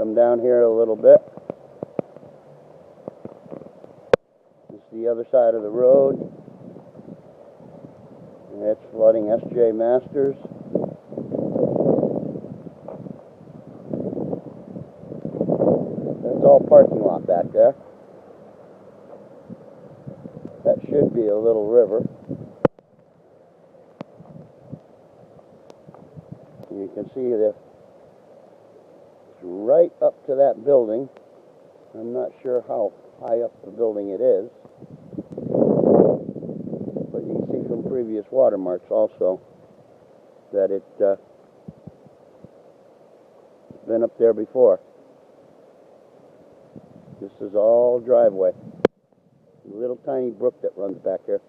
come down here a little bit. This is the other side of the road. And it's flooding S.J. Masters. That's all parking lot back there. That should be a little river. You can see that it's right up to that building. I'm not sure how high up the building it is, but you can see from previous watermarks also that it's been up there before. This is all driveway. A little tiny brook that runs back here.